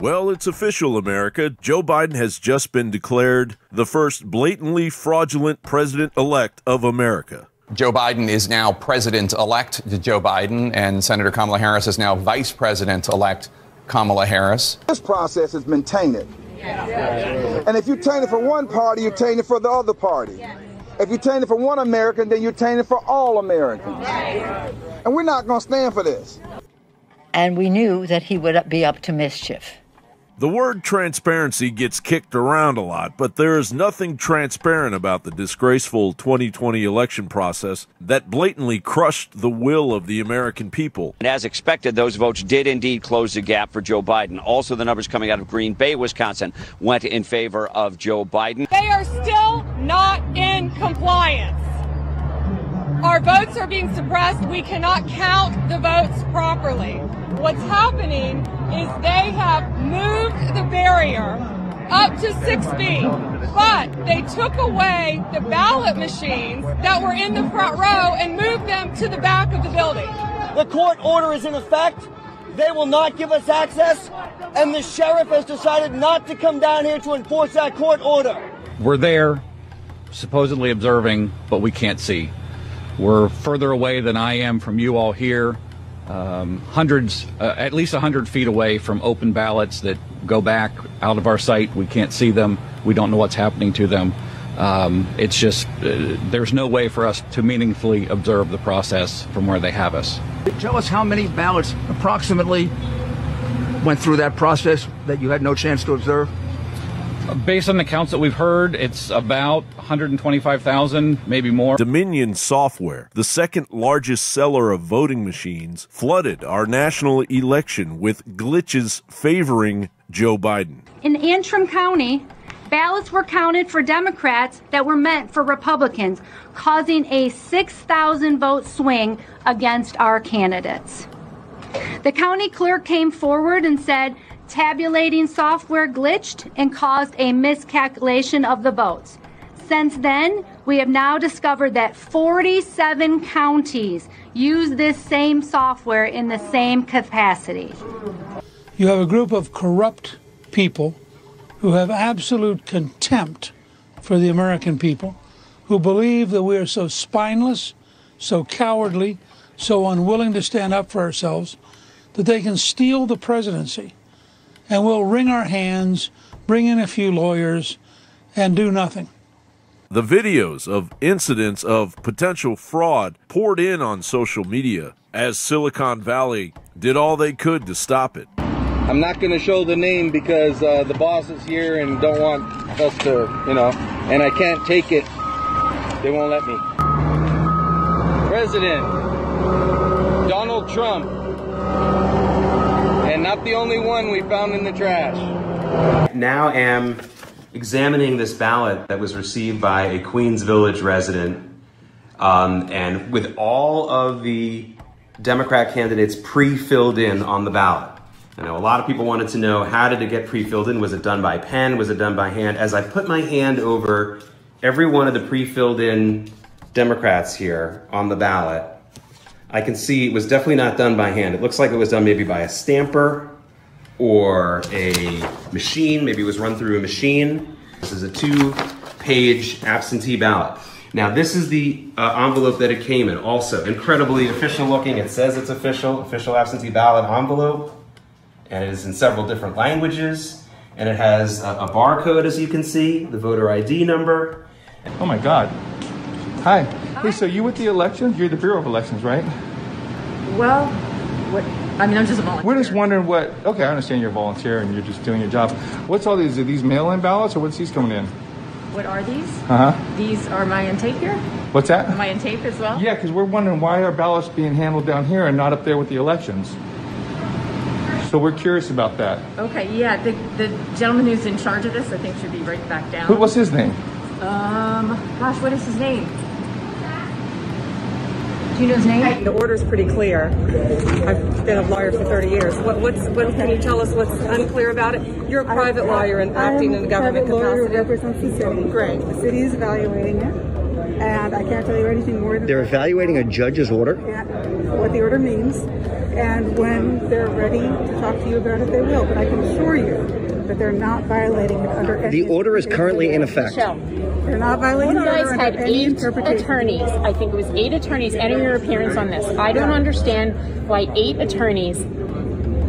Well, it's official, America. Joe Biden has just been declared the first blatantly fraudulent president-elect of America. Joe Biden is now President-elect Joe Biden, and Senator Kamala Harris is now Vice President-elect Kamala Harris. This process has been tainted. And if you taint it for one party, you taint it for the other party. If you taint it for one American, then you taint it for all Americans. And we're not going to stand for this. And we knew that he would be up to mischief. The word transparency gets kicked around a lot, but there is nothing transparent about the disgraceful 2020 election process that blatantly crushed the will of the American people. And as expected, those votes did indeed close the gap for Joe Biden. Also, the numbers coming out of Green Bay, Wisconsin, went in favor of Joe Biden. They are still not in compliance. Our votes are being suppressed. We cannot count the votes properly. What's happening is they have moved the barrier up to 6 feet, but they took away the ballot machines that were in the front row and moved them to the back of the building. The court order is in effect. They will not give us access, and the sheriff has decided not to come down here to enforce that court order. We're there, supposedly observing, but we can't see. We're further away than I am from you all here. At least 100 feet away from open ballots that go back out of our sight. We can't see them. We don't know what's happening to them. It's just, there's no way for us to meaningfully observe the process from where they have us. Tell us how many ballots approximately went through that process that you had no chance to observe? Based on the counts that we've heard, it's about 125,000, maybe more. Dominion Software, the second largest seller of voting machines, flooded our national election with glitches favoring Joe Biden. In Antrim County, ballots were counted for Democrats that were meant for Republicans, causing a 6,000 vote swing against our candidates. The county clerk came forward and said tabulating software glitched and caused a miscalculation of the votes. Since then, we have now discovered that 47 counties use this same software in the same capacity. You have a group of corrupt people who have absolute contempt for the American people, who believe that we are so spineless, so cowardly, so unwilling to stand up for ourselves, that they can steal the presidency and we'll wring our hands, bring in a few lawyers, and do nothing. The videos of incidents of potential fraud poured in on social media as Silicon Valley did all they could to stop it. I'm not going to show the name because the boss is here and don't want us to, and I can't take it. They won't let me. President Donald Trump. And not the only one we found in the trash. Now am examining this ballot that was received by a Queens Village resident, and with all of the Democrat candidates pre-filled in on the ballot. I know a lot of people wanted to know, how did it get pre-filled in? Was it done by pen? Was it done by hand? As I put my hand over every one of the pre-filled in Democrats here on the ballot, I can see it was definitely not done by hand. It looks like it was done maybe by a stamper or a machine. Maybe it was run through a machine. This is a 2-page absentee ballot. Now, this is the envelope that it came in. Also, incredibly official looking. It says it's official absentee ballot envelope. And it is in several different languages. And it has a barcode, as you can see, the voter ID number. Oh my God. Hi. Hey, so you with the elections? You're the Bureau of Elections, right? Well, I'm just a volunteer. We're just wondering okay, I understand you're a volunteer and you're just doing your job. What's all these? Are these mail-in ballots or what's these coming in? What are these? Uh-huh. These are my in tape here? What's that? Am I in tape as well? Yeah, because we're wondering why are ballots being handled down here and not up there with the elections. So we're curious about that. Okay, yeah, the gentleman who's in charge of this, I think, should be right back down. What's his name? Gosh, what is his name? Do you know his name? The order's pretty clear. I've been a lawyer for 30 years. What can you tell us what's unclear about it? You're a private lawyer and acting in a government capacity. Lawyer who represents the city. Great. The city is evaluating it. and I can't tell you anything more than They're evaluating a judge's order? what the order means, and when they're ready to talk to you about it, they will. But I can assure you that they're not violating it under any... The order is currently in effect. They're not violating You the guys order had under any 8 interpretation. attorneys. I think it was 8 attorneys entering your appearance on this. I don't understand why 8 attorneys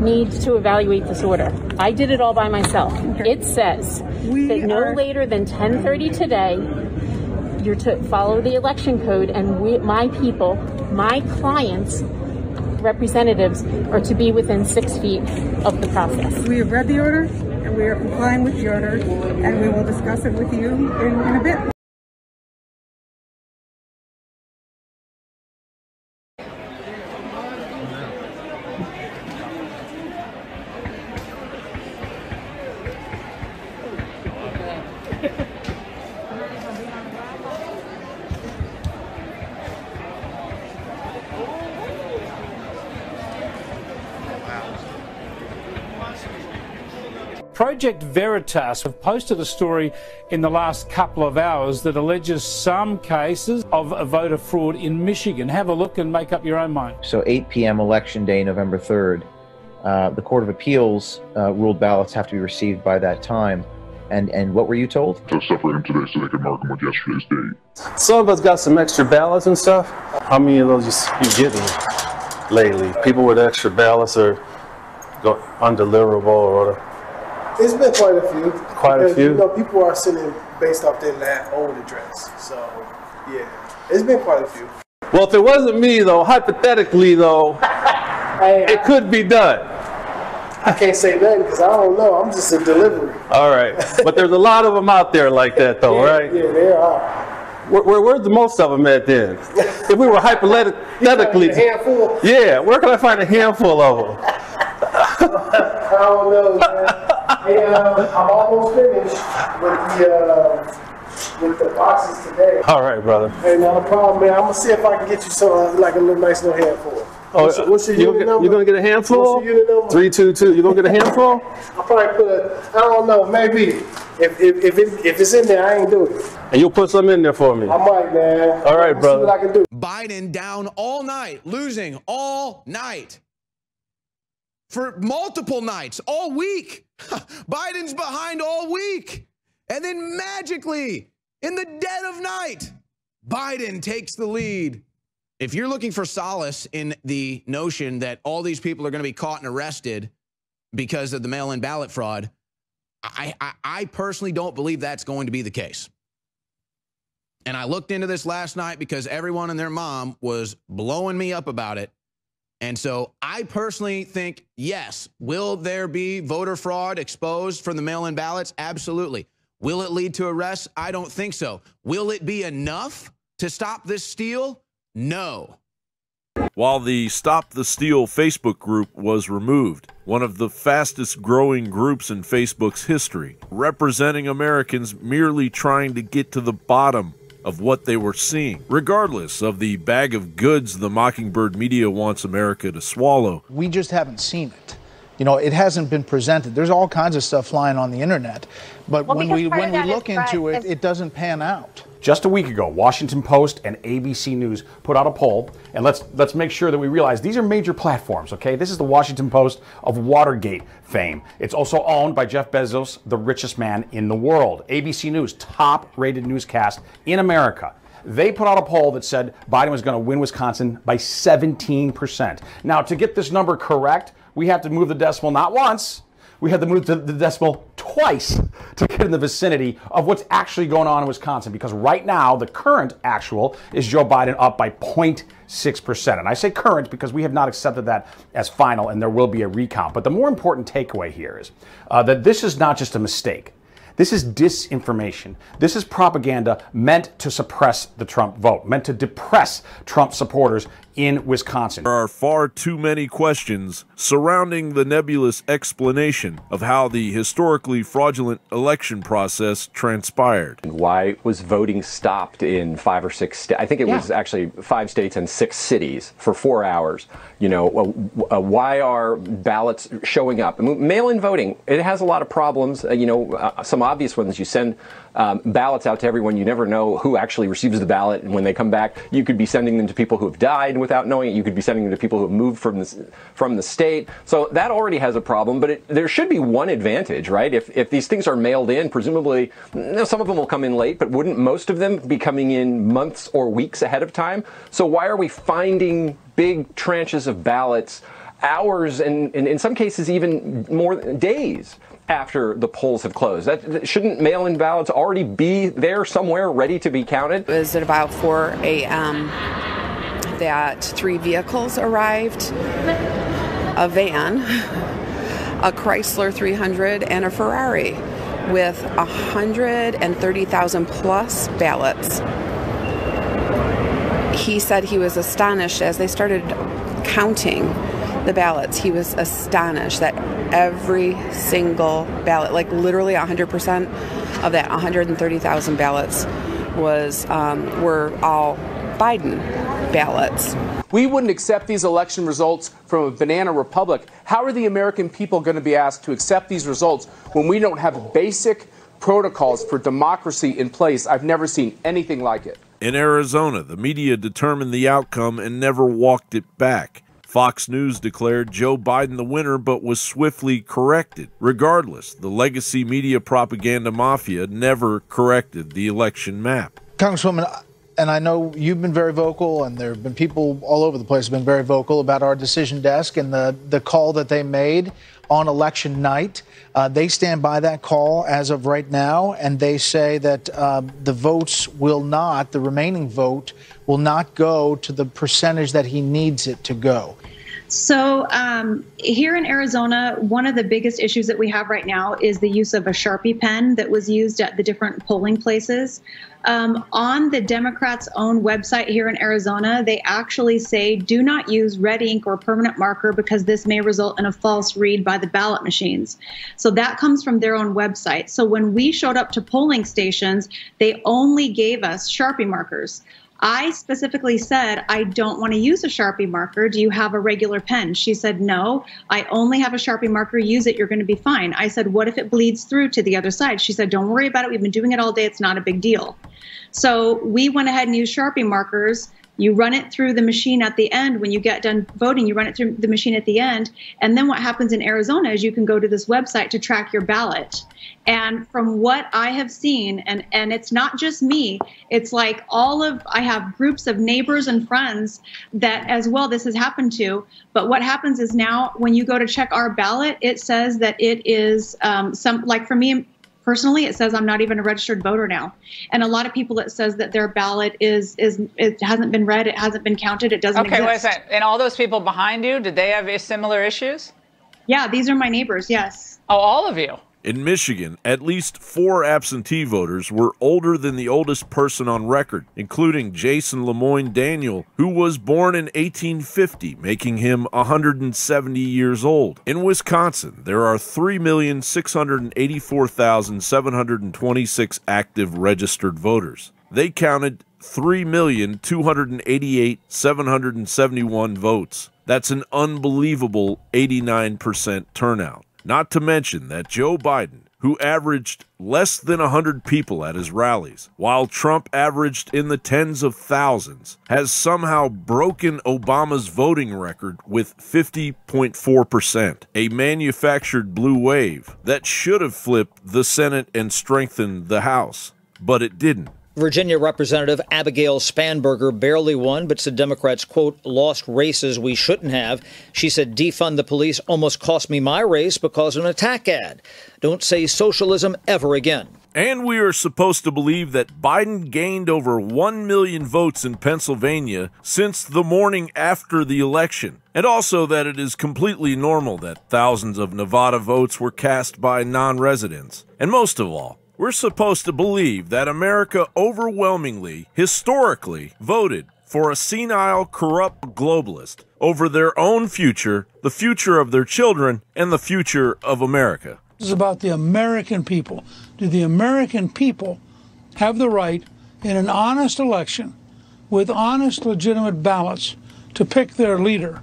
need to evaluate this order. I did it all by myself. It says that no later than 10:30 today, you're to follow the election code, and my people, my clients, representatives, are to be within 6 feet of the process. We have read the order, and we are complying with the order, and we will discuss it with you in a bit. Project Veritas have posted a story in the last couple of hours that alleges some cases of voter fraud in Michigan. Have a look and make up your own mind. So 8 p.m. Election Day, November 3rd, the Court of Appeals ruled ballots have to be received by that time. And what were you told? To separate them today so they can mark them with yesterday's date. Some of us got some extra ballots and stuff. How many of those you getting lately? People with extra ballots are undeliverable or whatever. It's been quite a few. Quite a few? You know, people are sending based off their old address. So, yeah, it's been quite a few. Well, if it wasn't me, though, hypothetically, though, it could be done. I can't say nothing because I don't know. I'm just a delivery. All right. But there's a lot of them out there like that, though, right? Yeah, there are. Where's the most of them at then? If we were hypothetically... A handful? Yeah, where can I find a handful of them? I don't know, man. Hey, I'm almost finished with the boxes today. All right, brother. Hey, not a problem, man. I'm gonna see if I can get you some like a little nice little handful. Oh, what's your unit number? You're gonna get a handful? What's your unit number? 322. You gonna get a handful? I'll probably put I don't know, maybe. If it's in there, I ain't doing it. And you'll put some in there for me. I might, man. All right, brother. See what I can do. Biden down all night, losing all night. For multiple nights, all week. Biden's behind all week. And then magically, in the dead of night, Biden takes the lead. If you're looking for solace in the notion that all these people are going to be caught and arrested because of the mail-in ballot fraud, I personally don't believe that's going to be the case. And I looked into this last night because everyone and their mom was blowing me up about it. And so I personally think, yes, will there be voter fraud exposed from the mail-in ballots? Absolutely. Will it lead to arrests? I don't think so. Will it be enough to stop this steal? No. While the Stop the Steal Facebook group was removed, one of the fastest growing groups in Facebook's history, representing Americans merely trying to get to the bottom of what they were seeing, regardless of the bag of goods the Mockingbird media wants America to swallow. We just haven't seen it. You know, it hasn't been presented. There's all kinds of stuff flying on the internet, but when we look into it, it doesn't pan out. Just a week ago, Washington Post and ABC News put out a poll, and let's make sure that we realize these are major platforms, okay? This is the Washington Post of Watergate fame. It's also owned by Jeff Bezos, the richest man in the world. ABC News, top-rated newscast in America. They put out a poll that said Biden was going to win Wisconsin by 17%. Now, to get this number correct, we have to move the decimal not once, we had to move the decimal twice to get in the vicinity of what's actually going on in Wisconsin, because right now the current actual is Joe Biden up by 0.6%. And I say current because we have not accepted that as final, and there will be a recount. But the more important takeaway here is that this is not just a mistake. This is disinformation. This is propaganda meant to suppress the Trump vote, meant to depress Trump supporters in Wisconsin. There are far too many questions surrounding the nebulous explanation of how the historically fraudulent election process transpired. Why was voting stopped in 5 or 6 states? I think it was actually 5 states and 6 cities for 4 hours. You know, why are ballots showing up? I mean, mail-in voting, it has a lot of problems. You know, some obvious ones. You send ballots out to everyone. You never know who actually receives the ballot, and when they come back, you could be sending them to people who have died without knowing it. You could be sending them to people who have moved from the state. So that already has a problem. But there should be one advantage, right? If these things are mailed in, presumably some of them will come in late, but wouldn't most of them be coming in months or weeks ahead of time? So why are we finding big tranches of ballots hours and in some cases even more days after the polls have closed? Shouldn't mail-in ballots already be there somewhere ready to be counted? It was at about 4 a.m. that 3 vehicles arrived, a van, a Chrysler 300, and a Ferrari with 130,000 plus ballots. He said he was astonished as they started counting the ballots. He was astonished that every single ballot, like literally 100% of that 130,000 ballots were all Biden ballots. We wouldn't accept these election results from a banana republic. How are the American people going to be asked to accept these results when we don't have basic protocols for democracy in place? I've never seen anything like it. In Arizona, the media determined the outcome and never walked it back. Fox News declared Joe Biden the winner, but was swiftly corrected. Regardless, the legacy media propaganda mafia never corrected the election map. Congresswoman, and I know you've been very vocal, and there have been people all over the place who have been very vocal about our decision desk and the call that they made on election night. They stand by that call as of right now, and they say that the votes will not, the remaining vote will not go to the percentage that he needs it to go. So here in Arizona, one of the biggest issues that we have right now is the use of a Sharpie pen that was used at the different polling places. On the Democrats' own website here in Arizona, they actually say do not use red ink or permanent marker because this may result in a false read by the ballot machines. So that comes from their own website. So when we showed up to polling stations, they only gave us Sharpie markers. I specifically said, I don't want to use a Sharpie marker. Do you have a regular pen? She said, no, I only have a Sharpie marker. Use it. You're going to be fine. I said, what if it bleeds through to the other side? She said, don't worry about it. We've been doing it all day. It's not a big deal. So we went ahead and used Sharpie markers. You run it through the machine at the end. When you get done voting, you run it through the machine at the end. And then what happens in Arizona is you can go to this website to track your ballot. And from what I have seen, and it's not just me, it's like I have groups of neighbors and friends that as well this has happened to. But what happens is now when you go to check our ballot, it says that it is like for me, personally, it says I'm not even a registered voter now. And a lot of people, it says that their ballot it hasn't been read, it hasn't been counted, it doesn't exist. Okay, wait a second. And all those people behind you, did they have similar issues? Yeah, these are my neighbors, yes. Oh, all of you? In Michigan, at least 4 absentee voters were older than the oldest person on record, including Jason Lemoyne Daniel, who was born in 1850, making him 170 years old. In Wisconsin, there are 3,684,726 active registered voters. They counted 3,288,771 votes. That's an unbelievable 89% turnout. Not to mention that Joe Biden, who averaged less than 100 people at his rallies, while Trump averaged in the tens of thousands, has somehow broken Obama's voting record with 50.4%, a manufactured blue wave that should have flipped the Senate and strengthened the House, but it didn't. Virginia Representative Abigail Spanberger barely won, but said Democrats, quote, lost races we shouldn't have. She said defund the police almost cost me my race because of an attack ad. Don't say socialism ever again. And we are supposed to believe that Biden gained over 1 million votes in Pennsylvania since the morning after the election. And also that it is completely normal that thousands of Nevada votes were cast by non-residents. And most of all, we're supposed to believe that America overwhelmingly, historically, voted for a senile, corrupt globalist over their own future, the future of their children, and the future of America. This is about the American people. Do the American people have the right in an honest election with honest, legitimate ballots to pick their leader?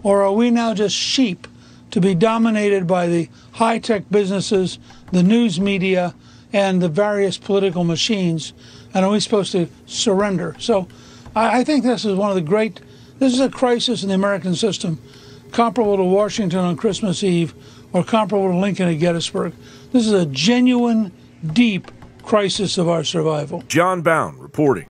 Or are we now just sheep to be dominated by the high-tech businesses, the news media, and the various political machines, and are we supposed to surrender? So I think this is one of the great, this is a crisis in the American system comparable to Washington on Christmas Eve or comparable to Lincoln at Gettysburg. This is a genuine, deep crisis of our survival. John Bowne reporting.